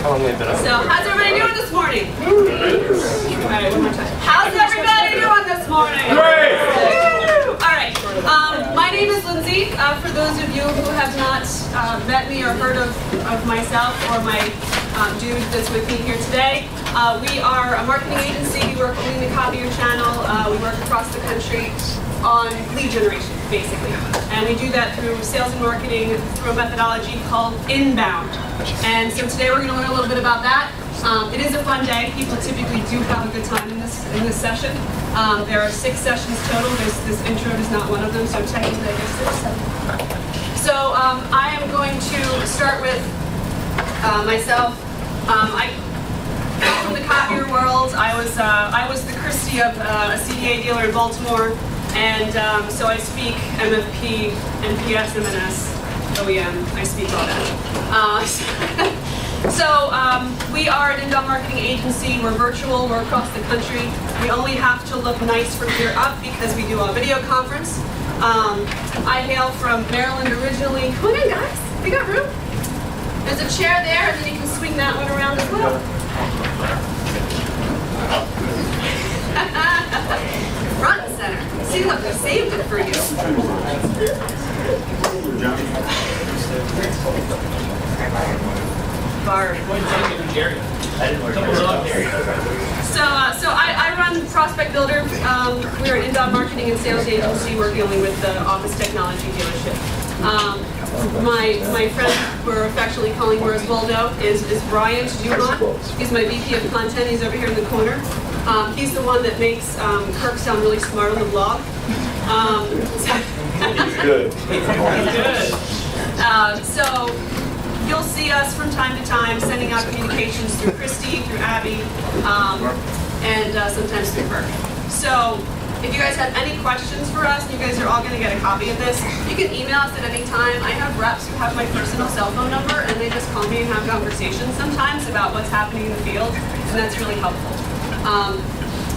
How long have they been up? So, how's everybody doing this morning? All right, one more time. How's everybody doing this morning? Great! Woo! All right. My name is Lindsay. For those of you who have not met me or heard of myself or my dude that's with me here today, we are a marketing agency. We work only in the Copier channel. We work across the country on lead generation, basically. And we do that through sales and marketing through a methodology called inbound. And so today we're going to learn a little bit about that. It is a fun day. People typically do have a good time in this session. There are 6 sessions total. This intro is not one of them, so technically I guess there's 7. So I am going to start with myself. I come from the copier world. I was the Christie of a CDA dealer in Baltimore. And so I speak MFP, NPS, MNS, OEM. I speak all that. So we are an inbound marketing agency. We're virtual. We're across the country. We only have to look nice from here up because we do a video conference. I hail from Maryland originally. Come on in, guys. We got room. There's a chair there, and then you can swing that one around as well. Front and center. See, look, I saved it for you. Barb. So I run Prospect Builder. We're an inbound marketing and sales agency working only with the office technology dealership. My friend, we're affectionately calling Roswaldo, is Brian Dumont. He's my VP of content. He's over here in the corner. He's the one that makes Kirk sound really smart on the blog. He's good. He's good. So you'll see us from time to time sending out communications through Christy, through Abby, and sometimes through Kirk. So if you guys have any questions for us, and you guys are all going to get a copy of this, you can email us at any time. I have reps who have my personal cell phone number, and they just call me and have conversations sometimes about what's happening in the field, and that's really helpful.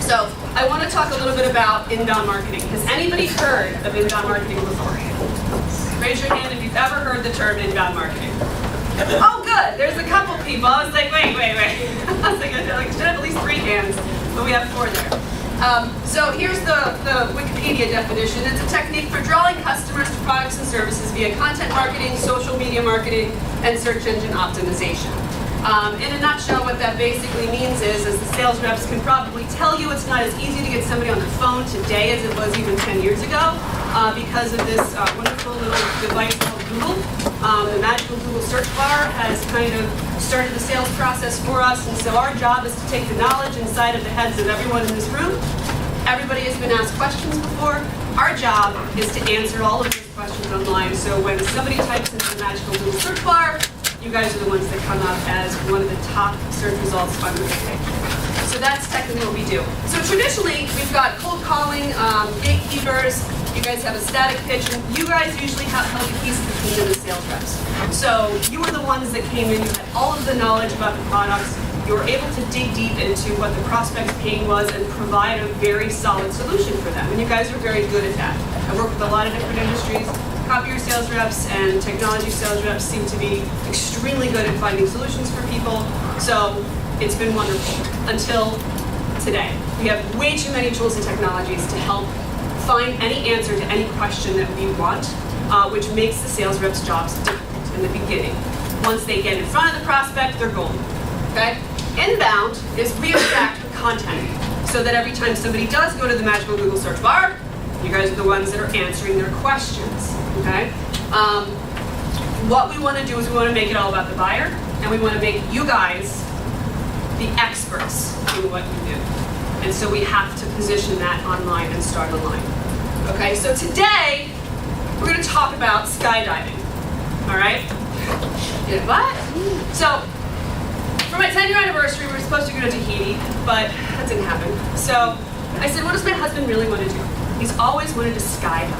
So I want to talk a little bit about inbound marketing. Has anybody heard of inbound marketing before? Raise your hand if you've ever heard the term inbound marketing. Oh, good. There's a couple people. I was like, wait. I was like, I should have at least 3 hands, but we have 4 there. So here's the Wikipedia definition. It's a technique for drawing customers to products and services via content marketing, social media marketing, and search engine optimization. In a nutshell, what that basically means is, as the sales reps can probably tell you, it's not as easy to get somebody on the phone today as it was even 10 years ago because of this wonderful little device called Google. The magical Google search bar has kind of started the sales process for us, and so our job is to take the knowledge inside of the heads of everyone in this room. Everybody has been asked questions before. Our job is to answer all of these questions online, so when somebody types into the magical Google search bar, you guys are the ones that come up as one of the top search results on Google page. So that's technically what we do. So traditionally, we've got cold calling, gatekeepers. You guys have a static pitch, and you guys usually held the keys to the kingdom as sales reps. So you were the ones that came in, you had all of the knowledge about the products, you were able to dig deep into what the prospect's pain was and provide a very solid solution for them. And you guys are very good at that. I work with a lot of different industries. Copier sales reps and technology sales reps seem to be extremely good at finding solutions for people. So it's been wonderful until today. We have way too many tools and technologies to help find any answer to any question that we want, which makes the sales reps' jobs difficult in the beginning. Once they get in front of the prospect, they're golden. Okay? Inbound is we interact with content so that every time somebody does go to the magical Google search bar, you guys are the ones that are answering their questions. Okay? What we want to do is we want to make it all about the buyer, and we want to make you guys the experts in what you do. And so we have to position that online and start online. Okay, so today we're going to talk about skydiving. All right? What? So for my 10-year anniversary, we were supposed to go to Tahiti, but that didn't happen. So I said, what does my husband really want to do? He's always wanted to skydive.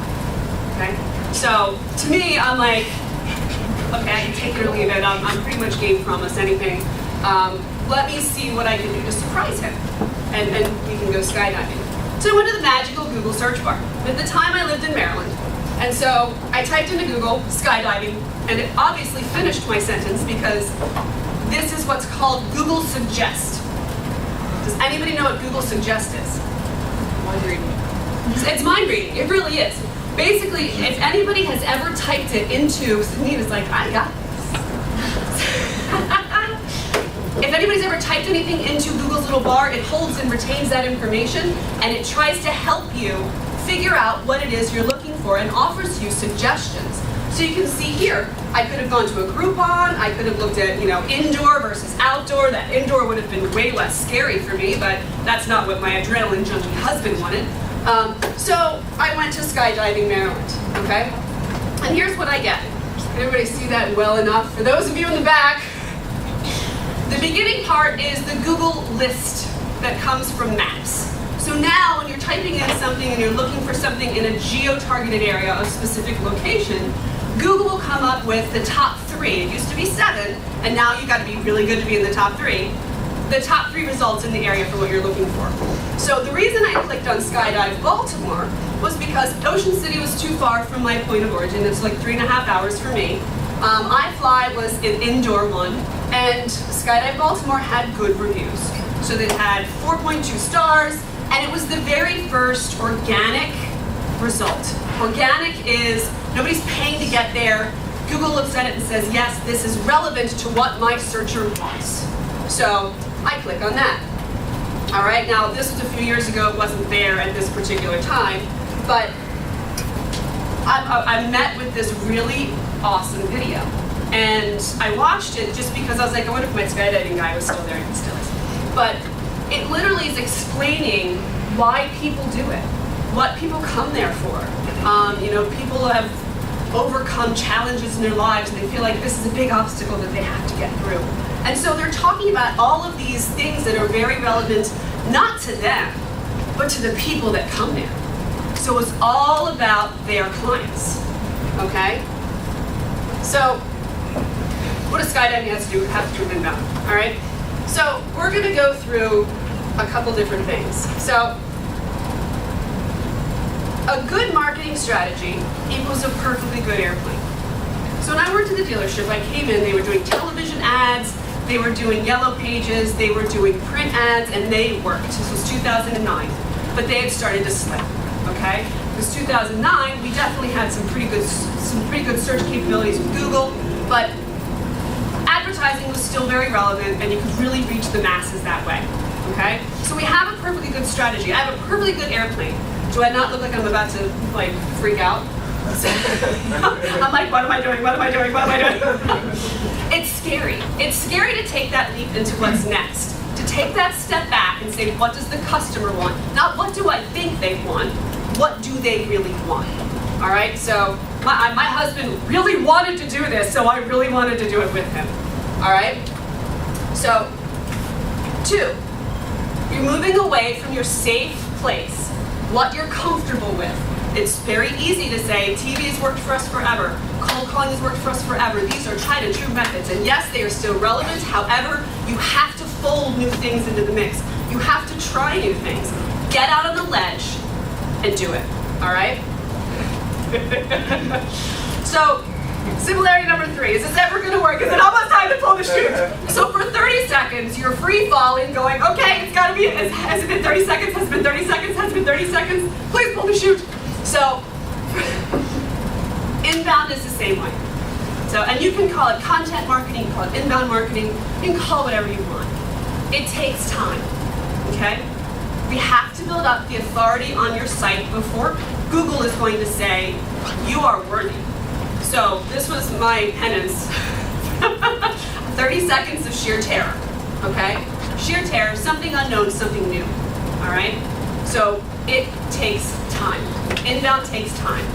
Okay? So to me, I'm like, okay, I can take it or leave it. I'm pretty much game for almost anything. Let me see what I can do to surprise him, and we can go skydiving. So I went to the magical Google search bar. At the time, I lived in Maryland, And so I typed into Google skydiving, and it obviously finished my sentence because this is what's called Google Suggest. Does anybody know what Google Suggest is? Mind reading. It's mind reading. It really is. Basically, if anybody has ever typed it into, Nina's like, I got this. If anybody's ever typed anything into Google's little bar, it holds and retains that information, and it tries to help you figure out what it is you're looking for and offers you suggestions. So you can see here, I could have gone to a Groupon, I could have looked at, indoor versus outdoor. That indoor would have been way less scary for me, but that's not what my adrenaline junkie husband wanted. So I went to Skydiving Maryland, okay? And here's what I get. Everybody see that well enough? For those of you in the back, the beginning part is the Google list that comes from Maps. So now when you're typing in something and you're looking for something in a geo-targeted area, a specific location, Google will come up with the top 3. It used to be 7, and now you've got to be really good to be in the top 3. The top 3 results in the area for what you're looking for. So the reason I clicked on Skydive Baltimore was because Ocean City was too far from my point of origin. It's like 3.5 hours for me. iFly was an indoor one, and Skydive Baltimore had good reviews. So they had 4.2 stars, and it was the very first organic result. Organic is nobody's paying to get there. Google looks at it and says, yes, this is relevant to what my searcher wants. So I click on that. All right, now this was a few years ago. It wasn't there at this particular time, but I met with this really awesome video. And I watched it just because I was like, I wonder if my skydiving guy was still there, and he still is. But it literally is explaining why people do it, what people come there for. People have overcome challenges in their lives and they feel like this is a big obstacle that they have to get through. And so they're talking about all of these things that are very relevant, not to them, but to the people that come there. So it's all about their clients, okay? So what does skydiving have to do with inbound, all right? So we're gonna go through a couple different things. So a good marketing strategy equals a perfectly good airplane. So when I worked at the dealership, I came in, they were doing television ads, they were doing yellow pages, they were doing print ads, and they worked. This was 2009, but they had started to slip, okay? Because 2009, we definitely had some pretty good search capabilities with Google, but advertising was still very relevant, and you could really reach the masses that way, okay? So we have a perfectly good strategy. I have a perfectly good airplane. Do I not look like I'm about to, freak out? I'm like, what am I doing? What am I doing? What am I doing? It's scary. It's scary to take that leap into what's next. To take that step back and say, what does the customer want? Not what do I think they want, what do they really want? All right, so my husband really wanted to do this, so I really wanted to do it with him. All right? So, 2, you're moving away from your safe place, what you're comfortable with. It's very easy to say, TV has worked for us forever, cold calling has worked for us forever. These are tried and true methods, and yes, they are still relevant. However, you have to fold new things into the mix. You have to try new things. Get out on the ledge and do it, all right? So, similarity number 3, is this ever going to work? Is it almost time to pull the chute? So for 30 seconds, you're free falling, going, okay, it's got to be, has it been 30 seconds? Has it been 30 seconds? Has it been 30 seconds? Please pull the chute. So, inbound is the same way. So, and you can call it content marketing, you can call it inbound marketing, you can call it whatever you want. It takes time, okay? We have to build up the authority on your site before Google is going to say, you are worthy. So this was my penance. 30 seconds of sheer terror, okay? Sheer terror, something unknown, something new, all right? So it takes time. Inbound takes time.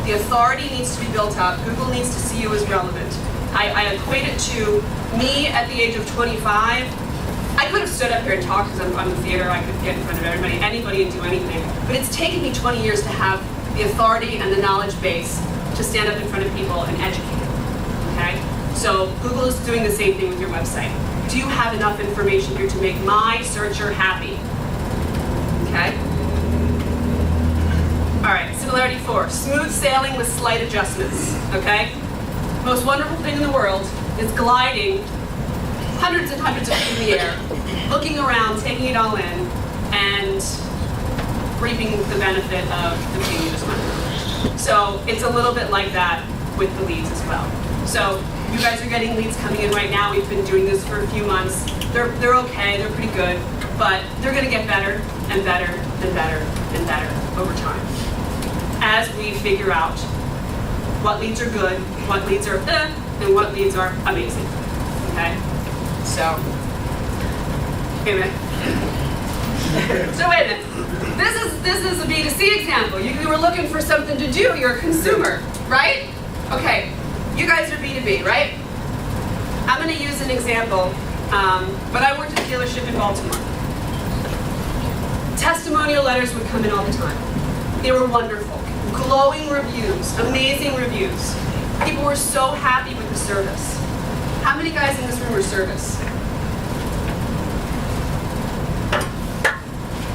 The authority needs to be built up. Google needs to see you as relevant. I equate it to me at the age of 25. I could have stood up here and talked because I'm in the theater. I could get in front of anybody and do anything. But it's taken me 20 years to have the authority and the knowledge base to stand up in front of people and educate, okay? So Google is doing the same thing with your website. Do you have enough information here to make my searcher happy? Okay? All right, similarity 4, smooth sailing with slight adjustments, okay? Most wonderful thing in the world is gliding hundreds and hundreds of feet in the air, looking around, taking it all in, and reaping the benefit of the thing you just went through. So it's a little bit like that with the leads as well. So you guys are getting leads coming in right now. We've been doing this for a few months. They're okay, they're pretty good, but they're gonna get better and better and better and better over time as we figure out what leads are good, what leads are and what leads are amazing, okay? So, wait a minute. So wait a minute. This is a B2C example. You were looking for something to do. You're a consumer, right? Okay. You guys are B2B, right? I'm going to use an example, but I worked at a dealership in Baltimore. Testimonial letters would come in all the time. They were wonderful. Glowing reviews, amazing reviews. People were so happy with the service. How many guys in this room are service?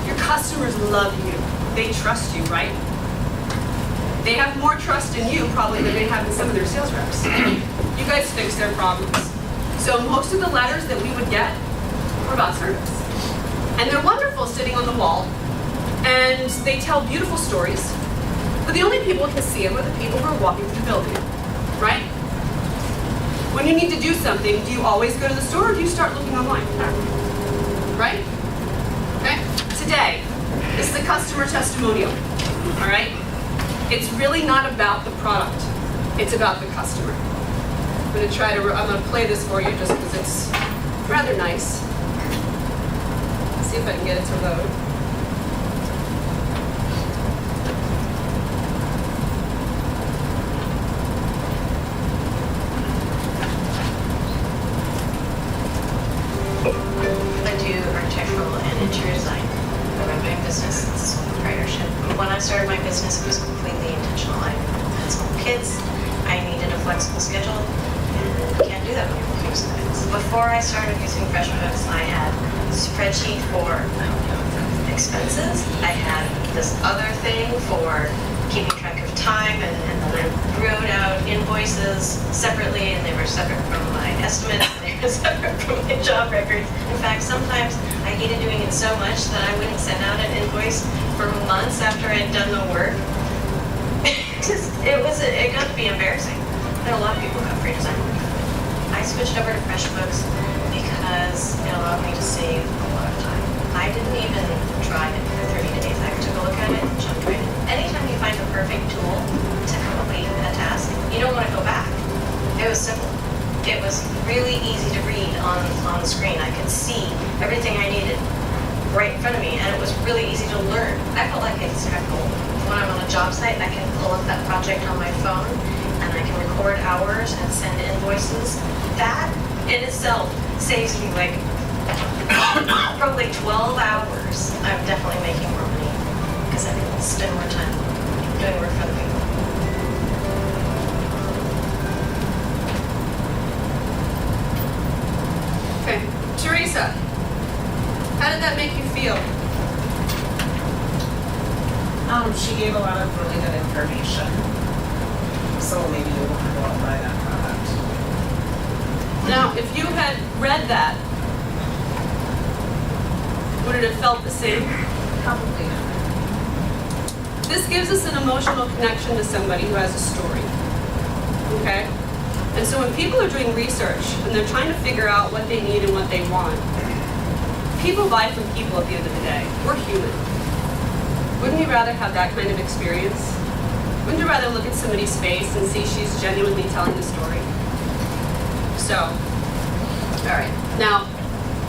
Your customers love you. They trust you, right? They have more trust in you probably than they have in some of their sales reps. You guys fix their problems. So most of the letters that we would get were about service. And they're wonderful sitting on the wall. And they tell beautiful stories. But the only people who can see them are the people who are walking through the building, right? When you need to do something, do you always go to the store or do you start looking online? Right? Okay? Today, this is a customer testimonial, all right? It's really not about the product. It's about the customer. I'm gonna play this for you just because it's rather nice. Let's see if I can get it to load. I do architectural and interior design. I run my business, it's a sole proprietorship. When I started my business, it was completely intentional. I had small kids, I needed a flexible schedule, and you can't do that when you're working sometimes. Before I started using FreshBooks, I had a spreadsheet for expenses. I had this other thing for keeping track of time, and then I wrote out invoices separately, and they were separate from my estimates, and they were separate from my job records. In fact, sometimes I hated doing it so much that I wouldn't send out an invoice for months after I'd done the work. It got to be embarrassing. And a lot of people got free design work. I switched over to FreshBooks because it allowed me to save a lot of time. I didn't even try it for 30 days. I took a look at it and jumped right in. Anytime you find the perfect tool to complete a task, you don't want to go back. It was simple. It was really easy to read on the screen. I could see everything I needed right in front of me, and it was really easy to learn. I felt like it's kind of cool. When I'm on a job site, I can pull up that project on my phone, and I can record hours and send invoices. That in itself saves me like probably 12 hours. I'm definitely making more money because I can spend more time doing work for other people. Okay, Teresa, how did that make you feel? She gave a lot of really good information. So maybe you want to go out and buy that product. Now, if you had read that, would it have felt the same? Probably not. This gives us an emotional connection to somebody who has a story, okay? And so when people are doing research and they're trying to figure out what they need and what they want, people buy from people at the end of the day. We're human. Wouldn't you rather have that kind of experience? Wouldn't you rather look at somebody's face and see she's genuinely telling the story? So, all right. Now,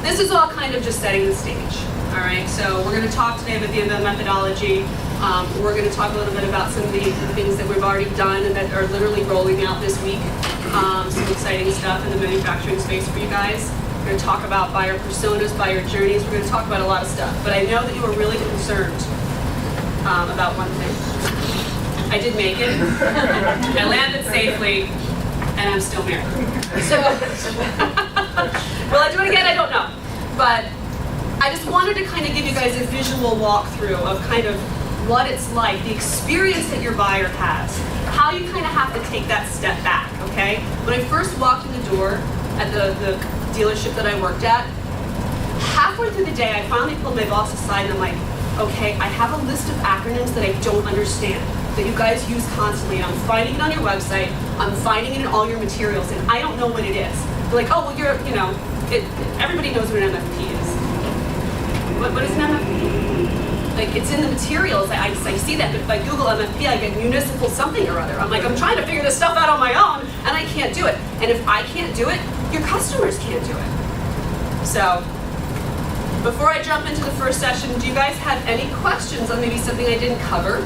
this is all kind of just setting the stage, all right? So we're going to talk today about the methodology. We're going to talk a little bit about some of the things that we've already done and that are literally rolling out this week. Some exciting stuff in the manufacturing space for you guys. We're going to talk about buyer personas, buyer journeys. We're going to talk about a lot of stuff. But I know that you were really concerned about one thing. I did make it. I landed safely, and I'm still married. So, will I do it again? I don't know. But I just wanted to kind of give you guys a visual walkthrough of kind of what it's like, the experience that your buyer has, how you kind of have to take that step back, okay? When I first walked in the door at the dealership that I worked at, halfway through the day, I finally pulled my boss aside and I'm like, okay, I have a list of acronyms that I don't understand, that you guys use constantly, and I'm finding it on your website, I'm finding it in all your materials, and I don't know what it is. They're like, oh, well, everybody knows what an MFP is. What is an MFP? Like, it's in the materials. I see that, but if I Google MFP, I get municipal something or other. I'm like, I'm trying to figure this stuff out on my own, and I can't do it. And if I can't do it, your customers can't do it. So, before I jump into the first session, do you guys have any questions on maybe something I didn't cover?